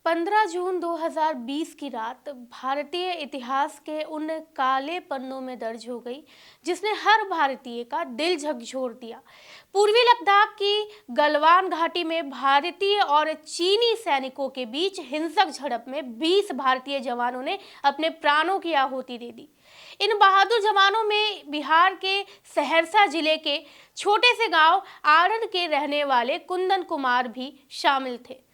15 जून 2020 की रात भारतीय इतिहास के उन काले पन्नों में दर्ज हो गई जिसने हर भारतीय का दिल झकझोर दिया। पूर्वी लद्दाख की गलवान घाटी में भारतीय और चीनी सैनिकों के बीच हिंसक झड़प में 20 भारतीय जवानों ने अपने प्राणों की आहुति दे दी। इन बहादुर जवानों में बिहार के सहरसा जिले के छोटे से गांव आरण के रहने वाले कुंदन कुमार भी शामिल थे।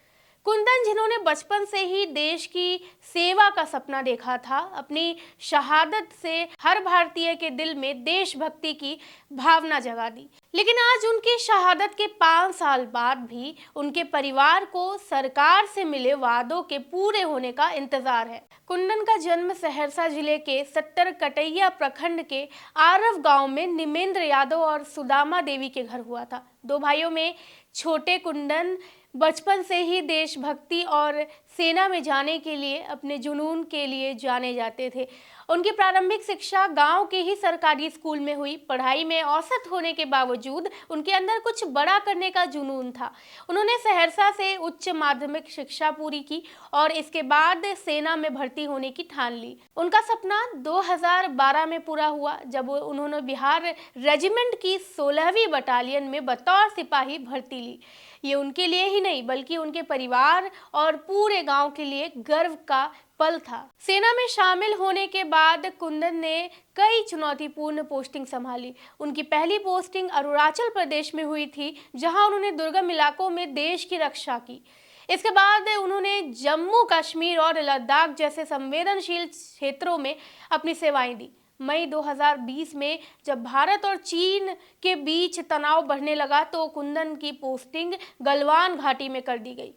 कुंदन, जिन्होंने बचपन से ही देश की सेवा का सपना देखा था, अपनी शहादत से हर भारतीय के दिल में देशभक्ति की भावना जगा दी। लेकिन आज उनकी शहादत के 5 साल बाद भी उनके परिवार को सरकार से मिले वादों के पूरे होने का इंतजार है। कुंदन का जन्म सहरसा जिले के 70 कटैया प्रखंड के आरव गांव में निमेंद्र यादव और सुदामा देवी के घर हुआ था। 2 भाइयों में छोटे कुंदन बचपन से ही देशभक्ति और सेना में जाने के लिए, अपने जुनून के लिए जाने जाते थे। उनकी प्रारंभिक शिक्षा गांव के ही सरकारी स्कूल में हुई। पढ़ाई में औसत होने के बावजूद उनके अंदर कुछ बड़ा करने का जुनून था। उन्होंने सहरसा से उच्च माध्यमिक शिक्षा पूरी की और इसके बाद सेना में भर्ती होने की ठान ली। उनका सपना 2012 में पूरा हुआ जब उन्होंने बिहार रेजिमेंट की 16वीं बटालियन में बतौर सिपाही भर्ती ली। ये उनके लिए ही नहीं बल्कि उनके परिवार और पूरे गांव के लिए गर्व का पल था। सेना में शामिल होने के बाद कुंदन ने कई चुनौतीपूर्ण पोस्टिंग संभाली। उनकी पहली पोस्टिंग अरुणाचल प्रदेश में हुई थी, जहां उन्होंने दुर्गम इलाकों में देश की रक्षा की। इसके बाद उन्होंने जम्मू कश्मीर और लद्दाख जैसे संवेदनशील क्षेत्रों में अपनी सेवाएं दी। मई 2020 में जब भारत और चीन के बीच तनाव बढ़ने लगा तो कुंदन की पोस्टिंग गलवान घाटी में कर दी गई।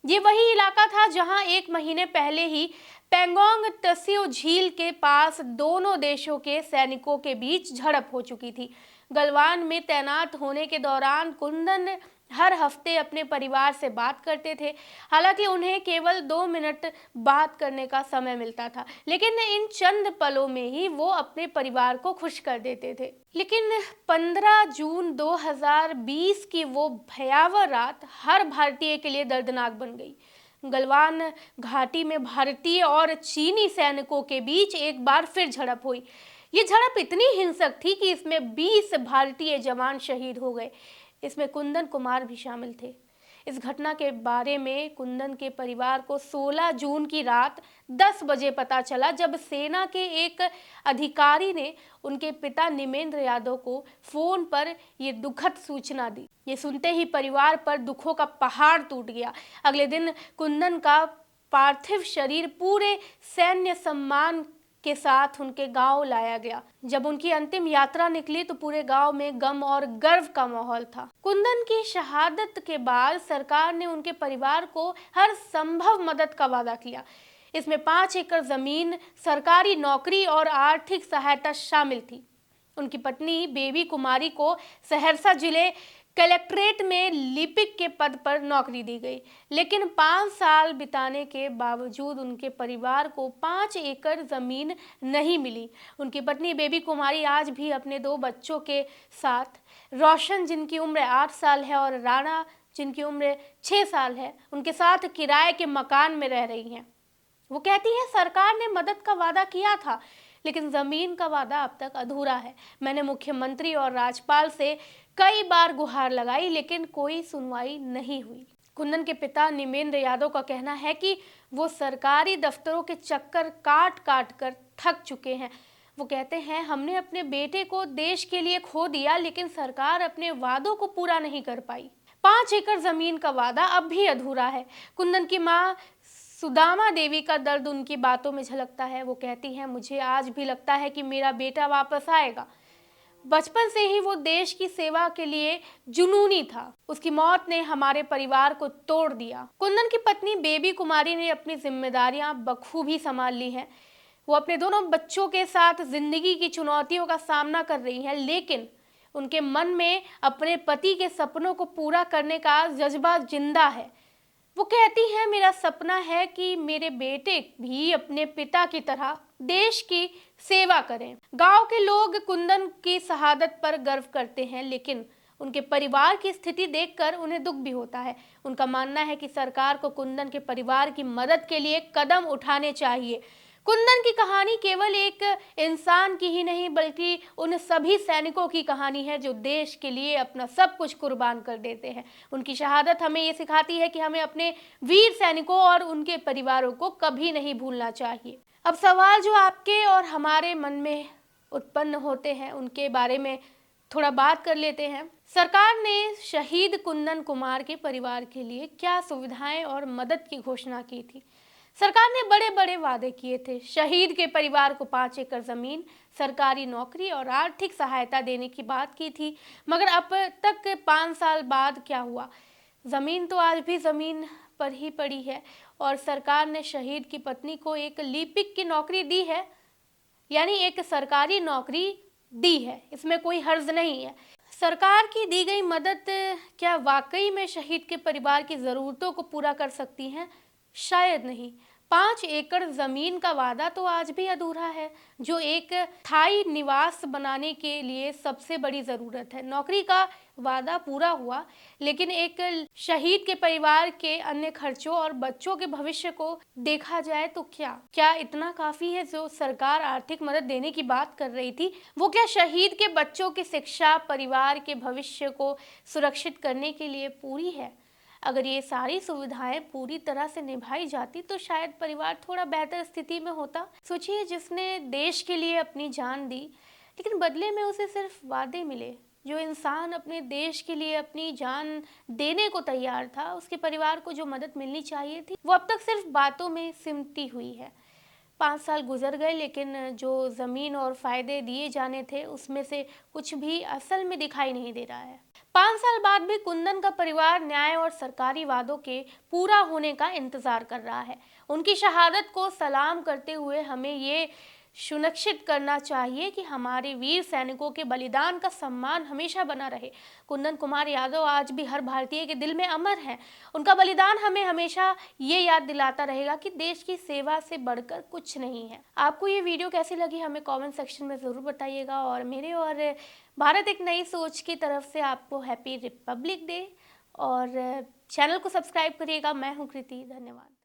ये वही इलाका था जहां 1 महीने पहले ही पेंगोंग त्सो झील के पास दोनों देशों के सैनिकों के बीच झड़प हो चुकी थी। गलवान में तैनात होने के दौरान कुंदन हर हफ्ते अपने परिवार से बात करते थे। हालांकि उन्हें केवल 2 मिनट बात करने का समय मिलता था, लेकिन इन चंद पलों में ही वो अपने परिवार को खुश कर देते थे। लेकिन 15 जून 2020 की वो भयावह रात हर भारतीय के लिए दर्दनाक बन गई। गलवान घाटी में भारतीय और चीनी सैनिकों के बीच एक बार फिर झड़प हुई। ये झड़प इतनी हिंसक थी कि इसमें 20 भारतीय जवान शहीद हो गए। इसमें कुंदन कुमार भी शामिल थे। इस घटना के बारे में कुंदन के परिवार को 16 जून की रात 10 बजे पता चला, जब सेना के एक अधिकारी ने उनके पिता निमेंद्र यादव को फोन पर यह दुखद सूचना दी। ये सुनते ही परिवार पर दुखों का पहाड़ टूट गया। अगले दिन कुंदन का पार्थिव शरीर पूरे सैन्य सम्मान के साथ उनके गांव लाया गया। जब उनकी अंतिम यात्रा निकली तो पूरे गांव में गम और गर्व का माहौल था। कुंदन की शहादत के बाद सरकार ने उनके परिवार को हर संभव मदद का वादा किया। इसमें 5 एकड़ जमीन, सरकारी नौकरी और आर्थिक सहायता शामिल थी। उनकी पत्नी बेबी कुमारी को सहरसा जिले कलेक्ट्रेट में लिपिक के पद पर नौकरी दी गई। लेकिन 5 साल बिताने के बावजूद उनके परिवार को 5 एकड़ जमीन नहीं मिली। उनकी पत्नी बेबी कुमारी आज भी अपने 2 बच्चों के साथ, रोशन जिनकी उम्र 8 साल है और राणा जिनकी उम्र 6 साल है, उनके साथ किराए के मकान में रह रही हैं। वो कहती है, सरकार ने मदद का वादा किया था लेकिन जमीन का वादा अब तक अधूरा है। मैंने मुख्यमंत्री और राज्यपाल से कई बार गुहार लगाई लेकिन कोई सुनवाई नहीं हुई। कुंदन के पिता निमेंद्र यादव का कहना है कि वो सरकारी दफ्तरों के चक्कर काट काट कर थक चुके हैं। वो कहते हैं, हमने अपने बेटे को देश के लिए खो दिया लेकिन सरकार अपने वादों को पूरा नहीं कर पाई। 5 एकड़ जमीन का वादा अब भी अधूरा है। कुंदन की माँ सुदामा देवी का दर्द उनकी बातों में झलकता है। वो कहती हैं, मुझे आज भी लगता है कि मेरा बेटा वापस आएगा। बचपन से ही वो देश की सेवा के लिए जुनूनी था। उसकी मौत ने हमारे परिवार को तोड़ दिया। कुंदन की पत्नी बेबी कुमारी ने अपनी जिम्मेदारियां बखूबी संभाल ली हैं। वो अपने दोनों बच्चों के साथ जिंदगी की चुनौतियों का सामना कर रही हैं, लेकिन उनके मन में अपने पति के सपनों को पूरा करने का जज्बा जिंदा है। वो कहती हैं, मेरा सपना है कि मेरे बेटे भी अपने पिता की तरह देश की सेवा करें। गांव के लोग कुंदन की शहादत पर गर्व करते हैं, लेकिन उनके परिवार की स्थिति देखकर उन्हें दुख भी होता है। उनका मानना है कि सरकार को कुंदन के परिवार की मदद के लिए कदम उठाने चाहिए। कुंदन की कहानी केवल एक इंसान की ही नहीं बल्कि उन सभी सैनिकों की कहानी है जो देश के लिए अपना सब कुछ कुर्बान कर देते हैं। उनकी शहादत हमें ये सिखाती है कि हमें अपने वीर सैनिकों और उनके परिवारों को कभी नहीं भूलना चाहिए। अब सवाल जो आपके और हमारे मन में उत्पन्न होते हैं उनके बारे में थोड़ा बात कर लेते हैं। सरकार ने शहीद कुंदन कुमार के परिवार के लिए क्या सुविधाएं और मदद की घोषणा की थी? सरकार ने बड़े बड़े वादे किए थे। शहीद के परिवार को 5 एकड़ जमीन, सरकारी नौकरी और आर्थिक सहायता देने की बात की थी। मगर अब तक 5 साल बाद क्या हुआ? जमीन तो आज भी जमीन पर ही पड़ी है और सरकार ने शहीद की पत्नी को एक लिपिक की नौकरी दी है, यानी एक सरकारी नौकरी दी है, इसमें कोई हर्ज नहीं है। सरकार की दी गई मदद क्या वाकई में शहीद के परिवार की ज़रूरतों को पूरा कर सकती हैं? शायद नहीं। 5 एकड़ जमीन का वादा तो आज भी अधूरा है, जो एक स्थायी निवास बनाने के लिए सबसे बड़ी जरूरत है। नौकरी का वादा पूरा हुआ, लेकिन एक शहीद के परिवार के अन्य खर्चों और बच्चों के भविष्य को देखा जाए तो क्या इतना काफी है? जो सरकार आर्थिक मदद देने की बात कर रही थी, वो क्या शहीद के बच्चों की शिक्षा, परिवार के भविष्य को सुरक्षित करने के लिए पूरी है? अगर ये सारी सुविधाएं पूरी तरह से निभाई जाती तो शायद परिवार थोड़ा बेहतर स्थिति में होता। सोचिए, जिसने देश के लिए अपनी जान दी लेकिन बदले में उसे सिर्फ वादे मिले। जो इंसान अपने देश के लिए अपनी जान देने को तैयार था, उसके परिवार को जो मदद मिलनी चाहिए थी वो अब तक सिर्फ बातों में सिमटी हुई है। 5 साल गुजर गए, लेकिन जो ज़मीन और फायदे दिए जाने थे उसमें से कुछ भी असल में दिखाई नहीं दे रहा है। 5 साल बाद भी कुंदन का परिवार न्याय और सरकारी वादों के पूरा होने का इंतजार कर रहा है। उनकी शहादत को सलाम करते हुए हमें ये सुनिश्चित करना चाहिए कि हमारे वीर सैनिकों के बलिदान का सम्मान हमेशा बना रहे। कुंदन कुमार यादव आज भी हर भारतीय के दिल में अमर हैं। उनका बलिदान हमें हमेशा ये याद दिलाता रहेगा कि देश की सेवा से बढ़कर कुछ नहीं है। आपको ये वीडियो कैसी लगी हमें कमेंट सेक्शन में ज़रूर बताइएगा और मेरे और भारत एक नई सोच की तरफ से आपको हैप्पी रिपब्लिक डे और चैनल को सब्सक्राइब करिएगा। मैं हूँ कृति, धन्यवाद।